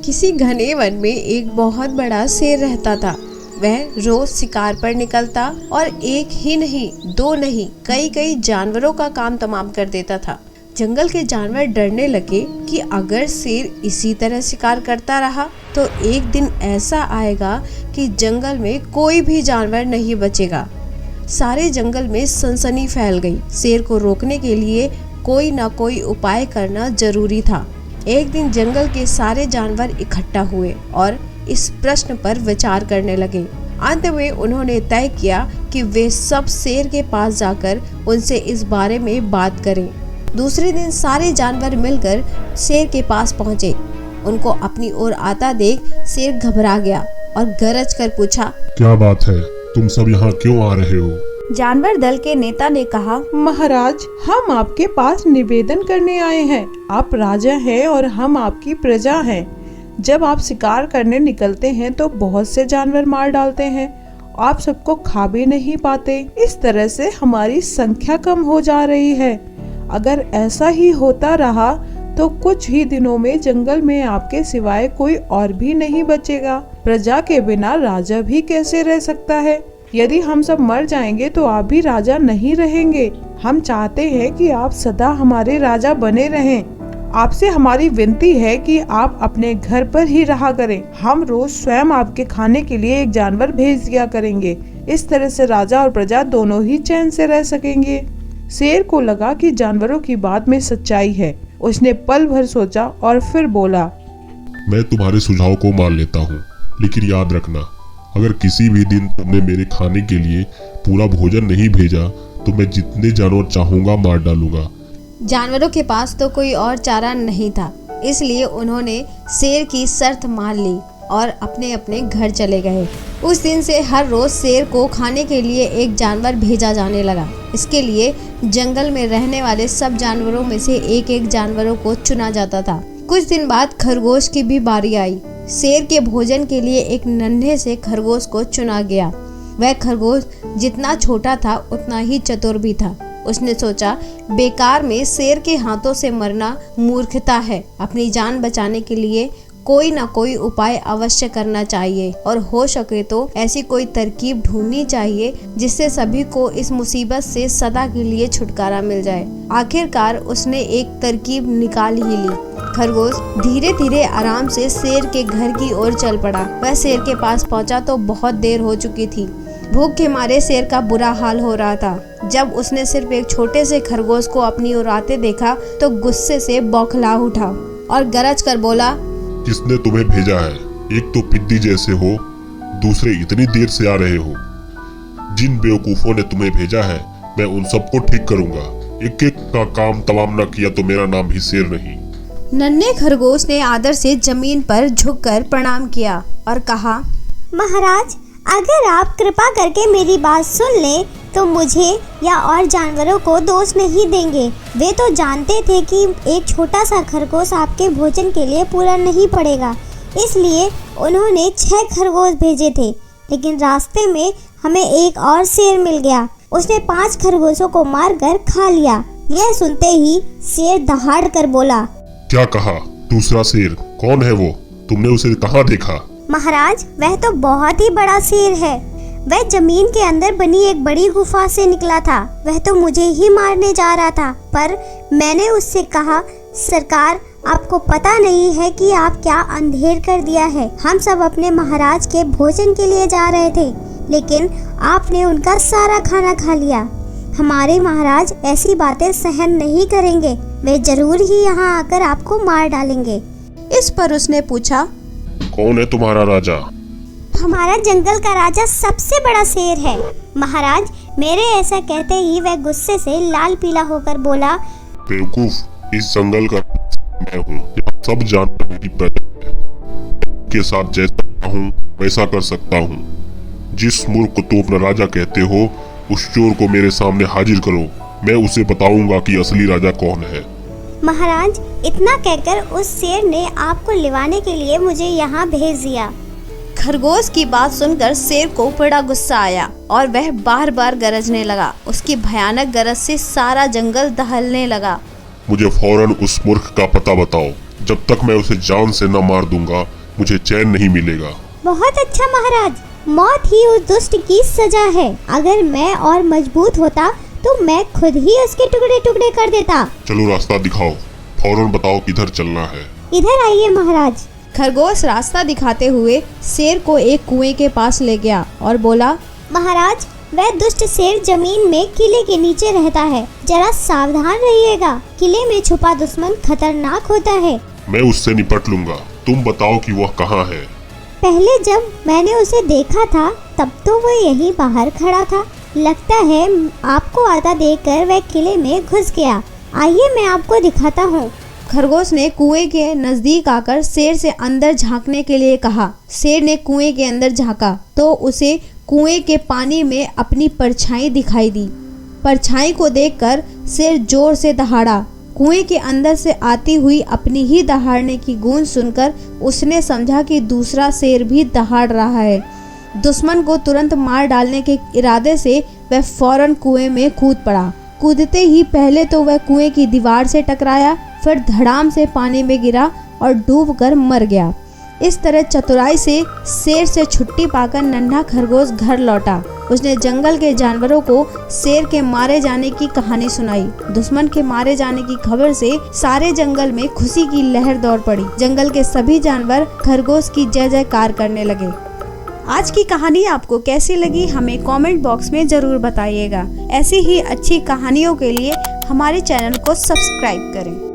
किसी घने वन में एक बहुत बड़ा शेर रहता था। वह रोज शिकार पर निकलता और एक ही नहीं, दो नहीं, कई कई जानवरों का काम तमाम कर देता था। जंगल के जानवर डरने लगे कि अगर शेर इसी तरह शिकार करता रहा तो एक दिन ऐसा आएगा कि जंगल में कोई भी जानवर नहीं बचेगा। सारे जंगल में सनसनी फैल गई। शेर को रोकने के लिए कोई न कोई उपाय करना जरूरी था। एक दिन जंगल के सारे जानवर इकट्ठा हुए और इस प्रश्न पर विचार करने लगे। अंत में उन्होंने तय किया कि वे सब शेर के पास जाकर उनसे इस बारे में बात करें। दूसरे दिन सारे जानवर मिलकर शेर के पास पहुंचे। उनको अपनी ओर आता देख शेर घबरा गया और गरज कर पूछा, क्या बात है, तुम सब यहाँ क्यों आ रहे हो? जानवर दल के नेता ने कहा, महाराज, हम आपके पास निवेदन करने आए हैं। आप राजा हैं और हम आपकी प्रजा हैं। जब आप शिकार करने निकलते हैं तो बहुत से जानवर मार डालते हैं। आप सबको खा भी नहीं पाते। इस तरह से हमारी संख्या कम हो जा रही है। अगर ऐसा ही होता रहा तो कुछ ही दिनों में जंगल में आपके सिवाय कोई और भी नहीं बचेगा। प्रजा के बिना राजा भी कैसे रह सकता है? यदि हम सब मर जाएंगे तो आप भी राजा नहीं रहेंगे। हम चाहते हैं कि आप सदा हमारे राजा बने रहें। आपसे हमारी विनती है कि आप अपने घर पर ही रहा करें। हम रोज स्वयं आपके खाने के लिए एक जानवर भेज दिया करेंगे। इस तरह से राजा और प्रजा दोनों ही चैन से रह सकेंगे। शेर को लगा कि जानवरों की बात में सच्चाई है। उसने पल भर सोचा और फिर बोला, मैं तुम्हारे सुझाव को मान लेता हूँ, लेकिन याद रखना, अगर किसी भी दिन तुमने मेरे खाने के लिए पूरा भोजन नहीं भेजा तो मैं जितने जानवर चाहूंगा मार डालूंगा। जानवरों के पास तो कोई और चारा नहीं था, इसलिए उन्होंने शेर की शर्त मान ली और अपने अपने घर चले गए। उस दिन से हर रोज शेर को खाने के लिए एक जानवर भेजा जाने लगा। इसके लिए जंगल में रहने वाले सब जानवरों में से एक एक जानवरों को चुना जाता था। कुछ दिन बाद खरगोश की भी बारी आई। शेर के भोजन के लिए एक नन्हे से खरगोश को चुना गया। वह खरगोश जितना छोटा था उतना ही चतुर भी था। उसने सोचा, बेकार में शेर के हाथों से मरना मूर्खता है। अपनी जान बचाने के लिए कोई ना कोई उपाय अवश्य करना चाहिए और हो सके तो ऐसी कोई तरकीब ढूंढनी चाहिए जिससे सभी को इस मुसीबत से सदा के लिए छुटकारा मिल जाए। आखिरकार उसने एक तरकीब निकाल ही ली। खरगोश धीरे धीरे आराम से शेर के घर की ओर चल पड़ा। वह शेर के पास पहुंचा तो बहुत देर हो चुकी थी। भूख के मारे शेर का बुरा हाल हो रहा था। जब उसने सिर्फ एक छोटे से खरगोश को अपनी ओर आते देखा तो गुस्से से बौखला उठा और गरज कर बोला, किसने तुम्हें भेजा है? एक तो पिद्दी जैसे हो, दूसरे इतनी देर से आ रहे हो। जिन बेवकूफों ने तुम्हें भेजा है मैं उन सबको ठीक करूंगा। एक एक का काम तमाम न किया तो मेरा नाम भी शेर नहीं। नन्हे खरगोश ने आदर से जमीन पर झुककर प्रणाम किया और कहा, महाराज, अगर आप कृपा करके मेरी बात सुन लें तो मुझे या और जानवरों को दोष नहीं देंगे। वे तो जानते थे कि एक छोटा सा खरगोश आपके भोजन के लिए पूरा नहीं पड़ेगा, इसलिए उन्होंने 6 खरगोश भेजे थे। लेकिन रास्ते में हमें एक और शेर मिल गया। उसने 5 खरगोशों को मारकर खा लिया। यह सुनते ही शेर दहाड़ कर बोला, क्या कहा? दूसरा शेर कौन है वो? तुमने उसे कहाँ देखा? महाराज, वह तो बहुत ही बड़ा शेर है। वह जमीन के अंदर बनी एक बड़ी गुफा से निकला था। वह तो मुझे ही मारने जा रहा था, पर मैंने उससे कहा, सरकार, आपको पता नहीं है कि आप क्या अंधेर कर दिया है। हम सब अपने महाराज के भोजन के लिए जा रहे थे, लेकिन आपने उनका सारा खाना खा लिया। हमारे महाराज ऐसी बातें सहन नहीं करेंगे। वे जरूर ही यहाँ आकर आपको मार डालेंगे। इस पर उसने पूछा, कौन है तुम्हारा राजा? हमारा जंगल का राजा सबसे बड़ा शेर है। महाराज, मेरे ऐसा कहते ही वह गुस्से से लाल पीला होकर बोला, बेवकूफ, इस जंगल का मैं हूँ। सब जानवर मेरी प्रजा है। के साथ जैसा हूँ वैसा कर सकता हूँ। जिस मूर्ख को तुम अपना राजा कहते हो उस चोर को मेरे सामने हाजिर करो। मैं उसे बताऊंगा कि असली राजा कौन है। महाराज, इतना कहकर उस शेर ने आपको लिवाने के लिए मुझे यहाँ भेज दिया। खरगोश की बात सुनकर शेर को बड़ा गुस्सा आया और वह बार बार गरजने लगा। उसकी भयानक गरज से सारा जंगल दहलने लगा। मुझे फौरन उस मूर्ख का पता बताओ। जब तक मैं उसे जान से न मार दूंगा मुझे चैन नहीं मिलेगा। बहुत अच्छा महाराज, मौत ही उस दुष्ट की सजा है। अगर मैं और मजबूत होता तो मैं खुद ही उसके टुकड़े टुकड़े कर देता। चलो रास्ता दिखाओ, फौरन बताओ किधर चलना है। इधर आइए महाराज। खरगोश रास्ता दिखाते हुए शेर को एक कुएं के पास ले गया और बोला, महाराज, वह दुष्ट शेर जमीन में किले के नीचे रहता है, जरा सावधान रहिएगा। किले में छुपा दुश्मन खतरनाक होता है। मैं उससे निपट लूंगा, तुम बताओ कि वह कहाँ है। पहले जब मैंने उसे देखा था तब तो वह यहीं बाहर खड़ा था। लगता है आपको आता देखकर वह किले में घुस गया। आइए मैं आपको दिखाता हूँ। खरगोश ने कुएं के नजदीक आकर शेर से अंदर झांकने के लिए कहा। शेर ने कुएं के अंदर झांका तो उसे कुएं के पानी में अपनी परछाई दिखाई दी। परछाई को देखकर शेर जोर से दहाड़ा। कुएं के अंदर से आती हुई अपनी ही दहाड़ने की गूंज सुनकर उसने समझा कि दूसरा शेर भी दहाड़ रहा है। दुश्मन को तुरंत मार डालने के इरादे से वह फौरन कुएं में कूद पड़ा। कूदते ही पहले तो वह कुएं की दीवार से टकराया, फिर धड़ाम से पानी में गिरा और डूबकर मर गया। इस तरह चतुराई से शेर से छुट्टी पाकर नन्हा खरगोश घर लौटा। उसने जंगल के जानवरों को शेर के मारे जाने की कहानी सुनाई। दुश्मन के मारे जाने की खबर से सारे जंगल में खुशी की लहर दौड़ पड़ी। जंगल के सभी जानवर खरगोश की जय जयकार करने लगे। आज की कहानी आपको कैसी लगी हमें कमेंट बॉक्स में जरूर बताइएगा। ऐसी ही अच्छी कहानियों के लिए हमारे चैनल को सब्सक्राइब करें।